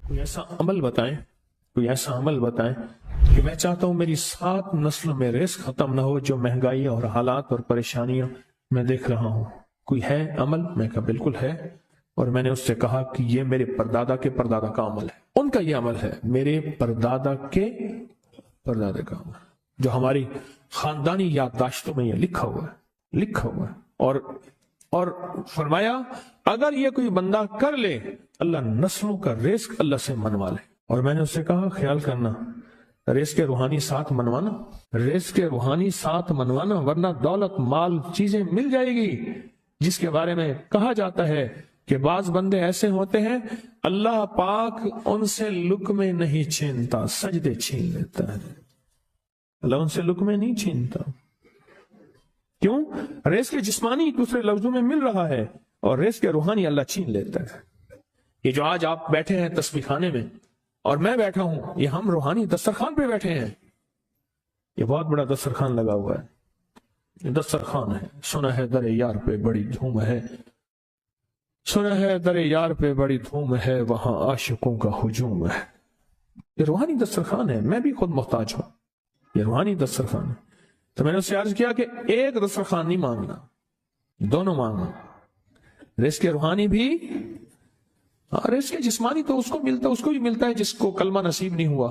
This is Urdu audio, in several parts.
کوئی ایسا عمل بتائیں، کوئی ایسا عمل بتائیں کہ میں چاہتا ہوں میری 7 نسلوں میں رزق ختم نہ ہو، جو مہنگائی اور حالات اور پریشانیاں میں دیکھ رہا ہوں۔ کوئی ہے عمل؟ میں کہا بالکل ہے، اور میں نے اس سے کہا کہ یہ میرے پردادا کے پردادا کا عمل ہے، ان کا یہ عمل ہے، میرے پردادا کے پردادا کا عمل، جو ہماری خاندانی یادداشتوں میں یہ لکھا ہوا ہے، اور فرمایا اگر یہ کوئی بندہ کر لے اللہ نسلوں کا رزق اللہ سے منوا لے۔ اور میں نے اس سے کہا خیال کرنا، رزق کے روحانی ساتھ منوانا، رزق کے روحانی ساتھ منوانا، ورنہ دولت مال چیزیں مل جائے گی جس کے بارے میں کہا جاتا ہے کہ بعض بندے ایسے ہوتے ہیں اللہ پاک ان سے لقمے نہیں چھینتا، سجدے چھین لیتا ہے۔ اللہ ان سے لقمے نہیں چھینتا، کیوں؟ رزق جسمانی دوسرے لفظوں میں مل رہا ہے، اور رزق روحانی اللہ چھین لیتا ہے۔ یہ جو آج آپ بیٹھے ہیں تسبیح خانے میں اور میں بیٹھا ہوں، یہ ہم روحانی دسترخوان پہ بیٹھے ہیں۔ یہ بہت بڑا دسترخوان لگا ہوا ہے، یہ دسترخوان ہے۔ سنا ہے در یار پہ بڑی دھوم ہے، سنا ہے در یار پہ بڑی دھوم ہے، وہاں عاشقوں کا ہجوم ہے۔ یہ روحانی دسترخوان ہے، میں بھی خود محتاج ہوں، یہ روحانی دسترخوان ہے۔ تو میں نے اس سے عرض کیا کہ ایک دسترخوان نہیں مانگنا، دونوں مانگنا، رزق روحانی بھی، رزق جسمانی تو اس کو بھی ملتا ہے جس کو کلمہ نصیب نہیں ہوا،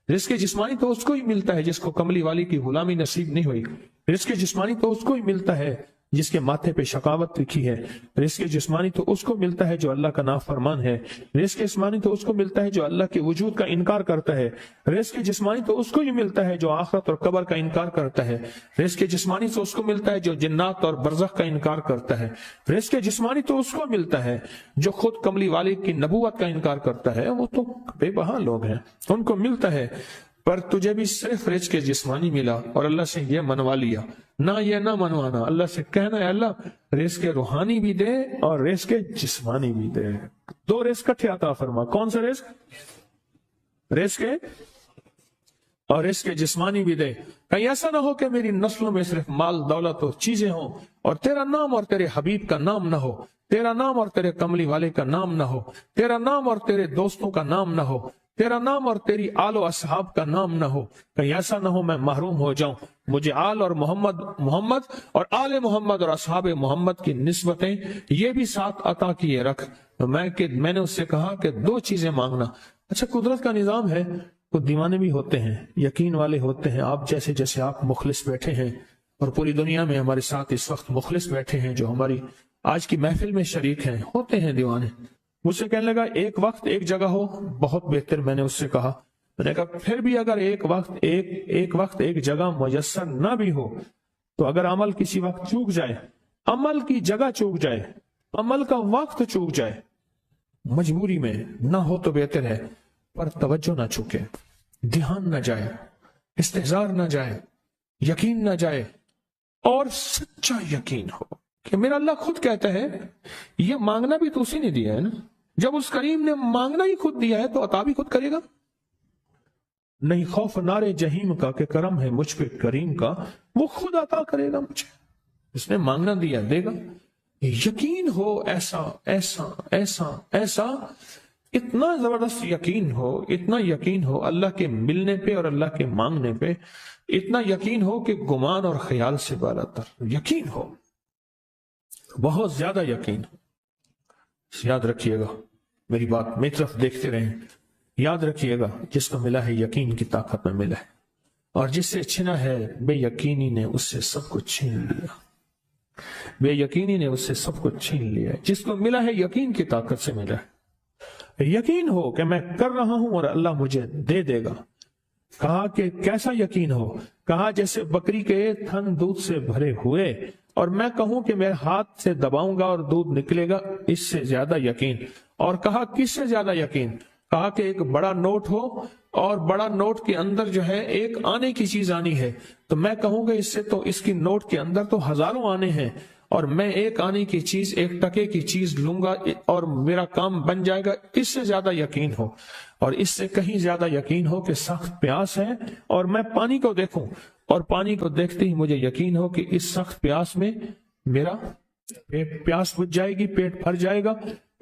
رزق جسمانی تو اس کو ہی ملتا ہے جس کو کملی والی کی غلامی نصیب نہیں ہوئی، رزق جسمانی تو اس کو ہی ملتا ہے جس کے ماتھے پہ شقاوت لکھی ہے، رزق جسمانی تو اس کو ملتا ہے جو اللہ کا نافرمان ہے، رزق جسمانی تو اس کو ملتا ہے جو اللہ کے وجود کا انکار کرتا ہے، رزق جسمانی تو اس کو ہی ملتا ہے جو آخرت اور قبر کا انکار کرتا ہے، رزق جسمانی تو اس کو ملتا ہے جو جنات اور برزخ کا انکار کرتا ہے، رزق جسمانی تو اس کو ملتا ہے جو خود کملی والد کی نبوت کا انکار کرتا ہے، وہ تو بے بہا لوگ ہیں، ان کو ملتا ہے۔ پر تجھے بھی صرف رزق جسمانی ملا اور اللہ سے یہ منوا لیا، نہ یہ نہ منوانا، اللہ سے کہنا ہے اللہ رزق روحانی بھی دے اور رزق جسمانی بھی دے، دو رزق کٹھے عطا فرما۔ کون سا رزق اور رزق جسمانی بھی دے۔ کہیں ایسا نہ ہو کہ میری نسلوں میں صرف مال دولت اور چیزیں ہوں اور تیرا نام اور تیرے حبیب کا نام نہ ہو، تیرا نام اور تیرے کملی والے کا نام نہ ہو، تیرا نام اور تیرے دوستوں کا نام نہ ہو، تیرا نام اور تیری آل و اصحاب کا نام نہ ہو۔ کہیں ایسا نہ ہو میں محروم ہو جاؤں، مجھے آل اور محمد اور آل محمد اور اصحاب محمد کی نسبتیں یہ بھی ساتھ عطا کیے رکھ۔ میں نے اس سے کہا کہ 2 چیزیں مانگنا۔ اچھا قدرت کا نظام ہے، کچھ دیوانے بھی ہوتے ہیں، یقین والے ہوتے ہیں، آپ جیسے آپ مخلص بیٹھے ہیں، اور پوری دنیا میں ہمارے ساتھ اس وقت مخلص بیٹھے ہیں جو ہماری آج کی محفل میں شریک ہیں، ہوتے ہیں دیوانے۔ مجھ سے کہنے لگا ایک وقت ایک جگہ ہو بہت بہتر۔ میں نے اس سے کہا، میں نے کہا پھر بھی اگر ایک وقت ایک جگہ میسر نہ بھی ہو تو اگر عمل کسی وقت چوک جائے، عمل کی جگہ چوک جائے، عمل کا وقت چوک جائے، مجبوری میں نہ ہو تو بہتر ہے، پر توجہ نہ چوکے، دھیان نہ جائے، استحضار نہ جائے، یقین نہ جائے، اور سچا یقین ہو کہ میرا اللہ خود کہتا ہے یہ مانگنا بھی تو اسی نے دیا ہے نا، جب اس کریم نے مانگنا ہی خود دیا ہے تو عطا بھی خود کرے گا۔ نہیں خوف نارے جہیم کا کہ کرم ہے مجھ پہ کریم کا، وہ خود عطا کرے گا مجھے، اس نے مانگنا دیا دے گا۔ یقین ہو ایسا ایسا ایسا ایسا، اتنا زبردست یقین ہو، اتنا یقین ہو اللہ کے ملنے پہ اور اللہ کے مانگنے پہ، اتنا یقین ہو کہ گمان اور خیال سے بالا تر یقین ہو، بہت زیادہ یقین ہو۔ یاد رکھیے گا میری بات، میری طرف دیکھتے رہیں، یاد رکھیے گا جس کو ملا ہے یقین کی طاقت میں ملا ہے، اور جس سے چھنا ہے بے یقینی نے اس سے سب کچھ چھین لیا، بے یقینی نے اس سے سب کچھ چھین لیا۔ جس کو ملا ہے یقین کی طاقت سے ملا ہے، یقین ہو کہ میں کر رہا ہوں اور اللہ مجھے دے دے گا۔ کہا کہ کیسا یقین ہو؟ کہا جیسے بکری کے تھن دودھ سے بھرے ہوئے اور میں کہوں کہ میرے ہاتھ سے دباؤں گا اور دودھ نکلے گا، اس سے زیادہ یقین۔ اور کہا کس سے زیادہ یقین؟ کہا کہ ایک بڑا نوٹ ہو اور بڑا نوٹ کے اندر جو ہے ایک آنے کی چیز آنی ہے، تو میں کہوں گا اس سے تو اس کی نوٹ کے اندر تو ہزاروں آنے ہیں، اور میں ایک آنے کی چیز، ایک ٹکے کی چیز لوں گا اور میرا کام بن جائے گا۔ اس سے زیادہ یقین ہو، اور اس سے کہیں زیادہ یقین ہو کہ سخت پیاس ہے اور میں پانی کو دیکھوں، اور پانی کو دیکھتے ہی مجھے یقین ہو کہ اس سخت پیاس میں میرا پیاس بجھ جائے گی، پیٹ بھر جائے گا۔